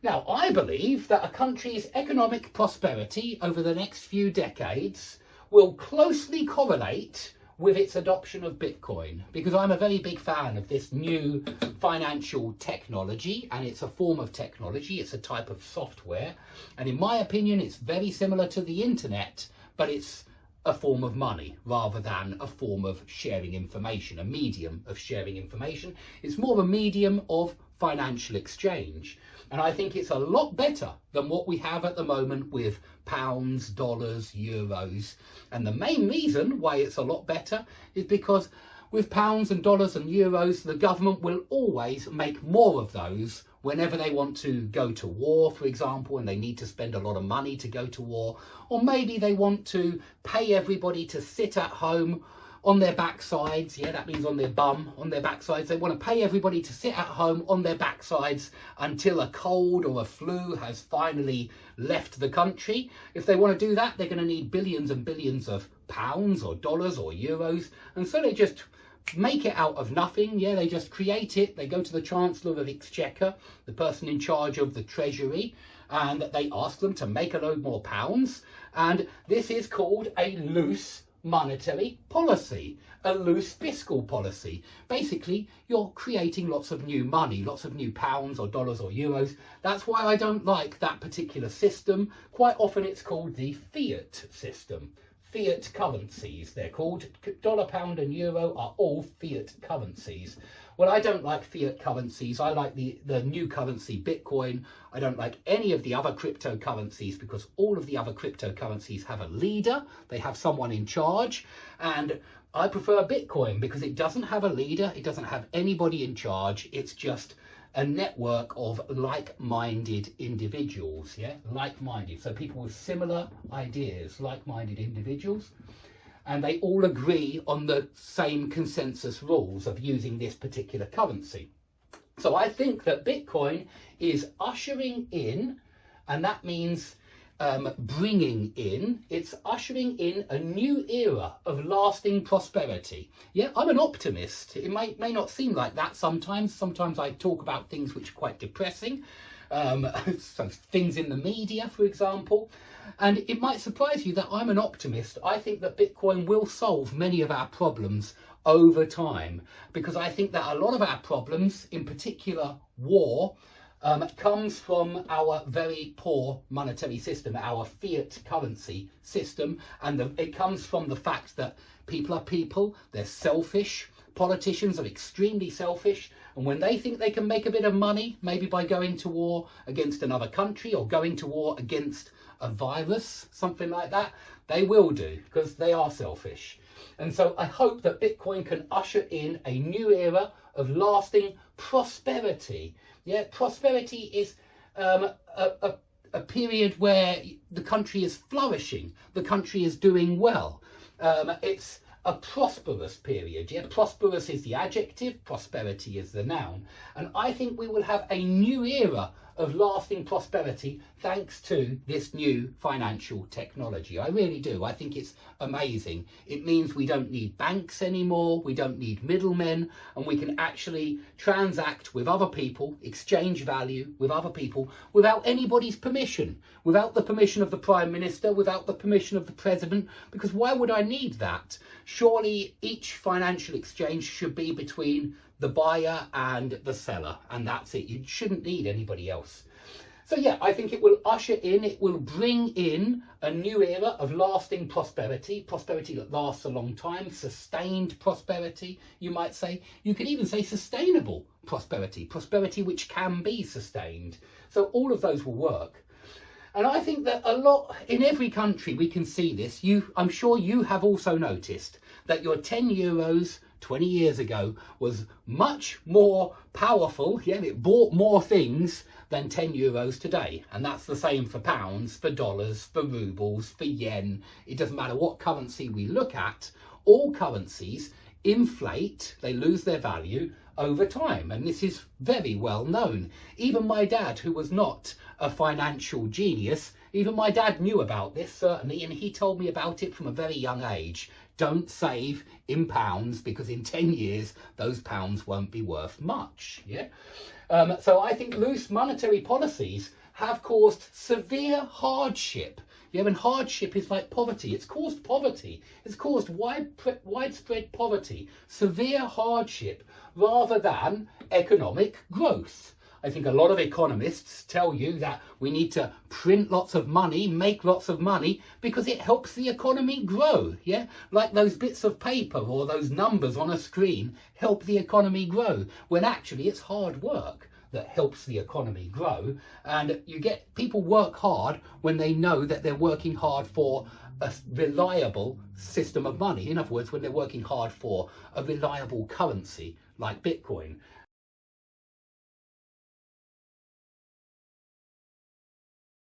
Now, I believe that a country's economic prosperity over the next few decades will closely correlate with its adoption of Bitcoin, because I'm a very big fan of this new financial technology, and it's a form of technology, it's a type of software, and in my opinion it's very similar to the internet, but it's a form of money rather than a form of sharing information, a medium of sharing information. It's more of a medium of financial exchange. And I think it's a lot better than what we have at the moment with pounds, dollars, euros. And the main reason why it's a lot better is because with pounds and dollars and euros, the government will always make more of those whenever they want to go to war, for example, and they need to spend a lot of money to go to war. Or maybe they want to pay everybody to sit at home on their backsides. Yeah, that means on their bum, on their backsides. They want to pay everybody to sit at home on their backsides until a cold or a flu has finally left the country. If they want to do that, they're going to need billions and billions of pounds or dollars or euros. And so they just make it out of nothing. Yeah, they just create it. They go to the Chancellor of Exchequer, the person in charge of the Treasury, and they ask them to make a load more pounds. And this is called a loose monetary policy, a loose fiscal policy. Basically, you're creating lots of new money, lots of new pounds or dollars or euros. That's why I don't like that particular system. Quite often it's called the fiat system. Fiat currencies, they're called. Dollar, pound and euro are all fiat currencies. Well, I don't like fiat currencies. I like the new currency, Bitcoin. I don't like any of the other cryptocurrencies because all of the other cryptocurrencies have a leader. They have someone in charge. And I prefer Bitcoin because it doesn't have a leader. It doesn't have anybody in charge. It's just a network of like-minded individuals. Yeah, like-minded. So people with similar ideas, like-minded individuals. And they all agree on the same consensus rules of using this particular currency. So I think that Bitcoin is ushering in, and that means bringing in, it's ushering in a new era of lasting prosperity. Yeah, I'm an optimist. It may not seem like that sometimes. Sometimes I talk about things which are quite depressing. So things in the media, for example. And it might surprise you that I'm an optimist. I think that Bitcoin will solve many of our problems over time, because I think that a lot of our problems, in particular war, comes from our very poor monetary system, our fiat currency system. And it comes from the fact that people are people, they're selfish. Politicians are extremely selfish, and when they think they can make a bit of money, maybe by going to war against another country or going to war against a virus, something like that, they will do, because they are selfish. And so I hope that Bitcoin can usher in a new era of lasting prosperity. Yeah, prosperity is a period where the country is flourishing, the country is doing well. It's a prosperous period. Yeah, prosperous is the adjective, prosperity is the noun. And I think we will have a new era of lasting prosperity thanks to this new financial technology. I really do. I think it's amazing. It means we don't need banks anymore, we don't need middlemen, and we can actually transact with other people, exchange value with other people without anybody's permission, without the permission of the Prime Minister, without the permission of the President, because why would I need that? Surely each financial exchange should be between the buyer and the seller, and that's it. You shouldn't need anybody else. So yeah, I think it will usher in, it will bring in a new era of lasting prosperity, prosperity that lasts a long time, sustained prosperity, you might say. You could even say sustainable prosperity, prosperity which can be sustained. So all of those will work. And I think that a lot, in every country we can see this. I'm sure you have also noticed that your 10 euros 20 years ago was much more powerful. Yeah, it bought more things than 10 euros today. And that's the same for pounds, for dollars, for rubles, for yen. It doesn't matter what currency we look at. All currencies inflate, they lose their value over time. And this is very well known. Even my dad, who was not a financial genius, even my dad knew about this, certainly, and he told me about it from a very young age. don't save in pounds, because in 10 years those pounds won't be worth much. Yeah. So I think loose monetary policies have caused severe hardship. Yeah, and hardship is like poverty. It's caused poverty. It's caused widespread poverty, severe hardship, rather than economic growth. I think a lot of economists tell you that we need to print lots of money, make lots of money, because it helps the economy grow. Yeah, like those bits of paper or those numbers on a screen help the economy grow, when actually it's hard work that helps the economy grow. And you get people work hard when they know that they're working hard for a reliable system of money. In other words, when they're working hard for a reliable currency like Bitcoin.